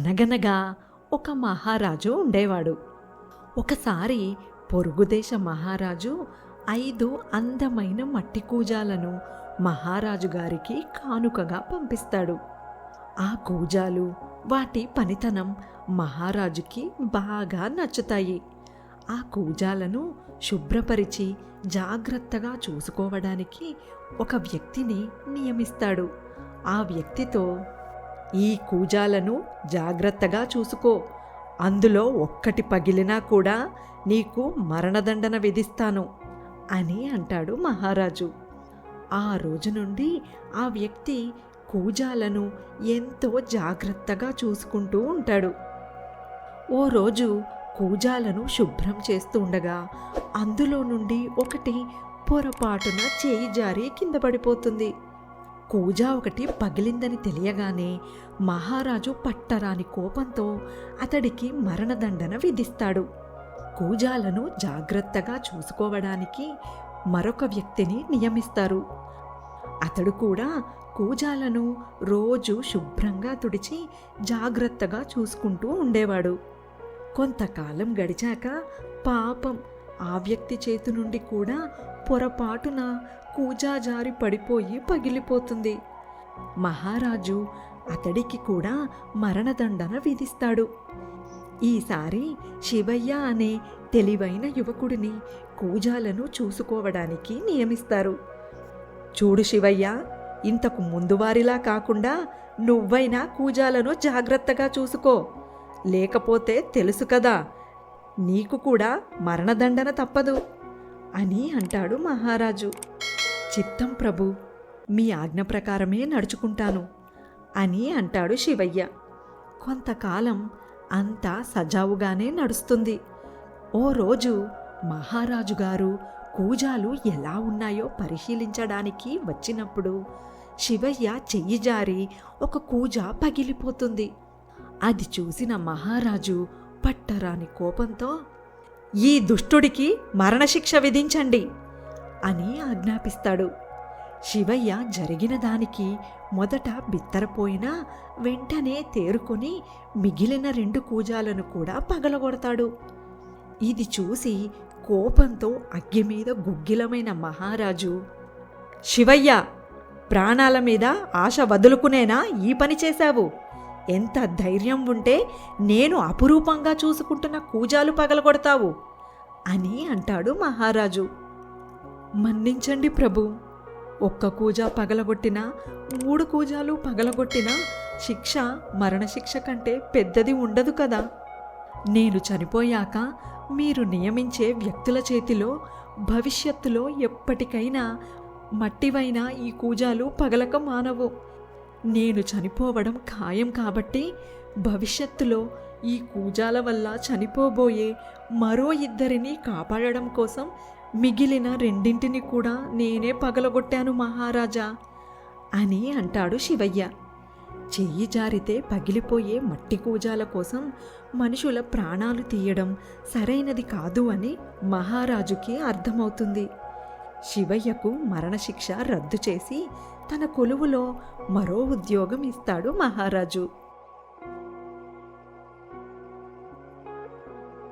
అనగనగా ఒక మహారాజు ఉండేవాడు. ఒకసారి పొరుగుదేశ మహారాజు 5 అందమైన మట్టి కూజాలను మహారాజు గారికి కానుకగా పంపిస్తాడు. ఆ కూజాలు, వాటి పనితనం మహారాజుకి బాగా నచ్చుతాయి. ఆ కూజాలను శుభ్రపరిచి జాగ్రత్తగా చూసుకోవడానికి ఒక వ్యక్తిని నియమిస్తాడు. ఆ వ్యక్తితో, "ఈ కూజాలను జాగ్రత్తగా చూసుకో, అందులో ఒక్కటి పగిలినా కూడా నీకు మరణదండన విధిస్తాను" అని అంటాడు మహారాజు. ఆ రోజు నుండి ఆ వ్యక్తి కూజాలను ఎంతో జాగ్రత్తగా చూసుకుంటూ ఉంటాడు. ఓ రోజు కూజాలను శుభ్రం చేస్తూ ఉండగా అందులో నుండి ఒకటి పొరపాటున చేయి జారి కింద పడిపోతుంది. కూజా ఒకటి పగిలిందని తెలియగానే మహారాజు పట్టరాని కోపంతో అతడికి మరణదండన విధిస్తాడు. కూజాలను జాగ్రత్తగా చూసుకోవడానికి మరొక వ్యక్తిని నియమిస్తారు. అతడు కూడా కూజాలను రోజు శుభ్రంగా తుడిచి జాగ్రత్తగా చూసుకుంటూ ఉండేవాడు. కొంతకాలం గడిచాక పాపం ఆ వ్యక్తి చేతి నుండి కూడా పొరపాటున కూజా జారి పడిపోయి పగిలిపోతుంది. మహారాజు అతడికి కూడా మరణదండన విధిస్తాడు. ఈసారి శివయ్య అనే తెలివైన యువకుడిని కూజాలను చూసుకోవడానికి నియమిస్తారు. "చూడు శివయ్య, ఇంతకు ముందు వారిలా కాకుండా నువ్వైనా కూజాలను జాగ్రత్తగా చూసుకో, లేకపోతే తెలుసు కదా, నీకు కూడా మరణదండన తప్పదు" అని అంటాడు మహారాజు. "చిత్తం ప్రభు, మీ ఆజ్ఞ ప్రకారమే నడుచుకుంటాను" అని అంటాడు శివయ్య. కొంతకాలం అంతా సజావుగానే నడుస్తుంది. ఓ రోజు మహారాజు గారు కూజాలు ఎలా ఉన్నాయో పరిశీలించడానికి వచ్చినప్పుడు శివయ్య చెయ్యి జారి ఒక కూజ పగిలిపోతుంది. అది చూసిన మహారాజు పట్టరాని కోపంతో, "ఈ దుష్టుడికి మరణశిక్ష విధించండి" అని ఆజ్ఞాపిస్తాడు. శివయ్య జరిగిన దానికి మొదట బిత్తరపోయినా వెంటనే తేరుకొని మిగిలిన 2 కూజాలను కూడా పగలగొడతాడు. ఇది చూసి కోపంతో అగ్గి మీద గుగ్గిలమైన మహారాజు, "శివయ్య, ప్రాణాల మీద ఆశ వదులుకునేనా ఈ పని చేశావు? ఎంత ధైర్యం ఉంటే నేను అపురూపంగా చూసుకుంటున్న కూజాలు పగలగొడతావు" అని అంటాడు మహారాజు. "మన్నించండి ప్రభు, ఒక్క కూజా పగలగొట్టినా 3 కూజాలు పగలగొట్టినా శిక్ష మరణశిక్ష కంటే పెద్దది ఉండదు కదా. నేను చనిపోయాక మీరు నియమించే వ్యక్తుల చేతిలో భవిష్యత్తులో ఎప్పటికైనా మట్టివైనా ఈ కూజాలు పగలక మానవు. నేను చనిపోవడం ఖాయం కాబట్టి భవిష్యత్తులో ఈ కూజాల వల్ల చనిపోబోయే మరో 2 కాపాడడం కోసం మిగిలిన 2 కూడా నేనే పగలగొట్టాను మహారాజా" అని అంటాడు శివయ్య. చెయ్యి జారితే పగిలిపోయే మట్టి కూజాల కోసం మనుషుల ప్రాణాలు తీయడం సరైనది కాదు అని మహారాజుకి అర్థమవుతుంది. శివయ్యకు మరణశిక్ష రద్దు చేసి తన కొలువులో మరో ఉద్యోగం ఇస్తాడు మహారాజు.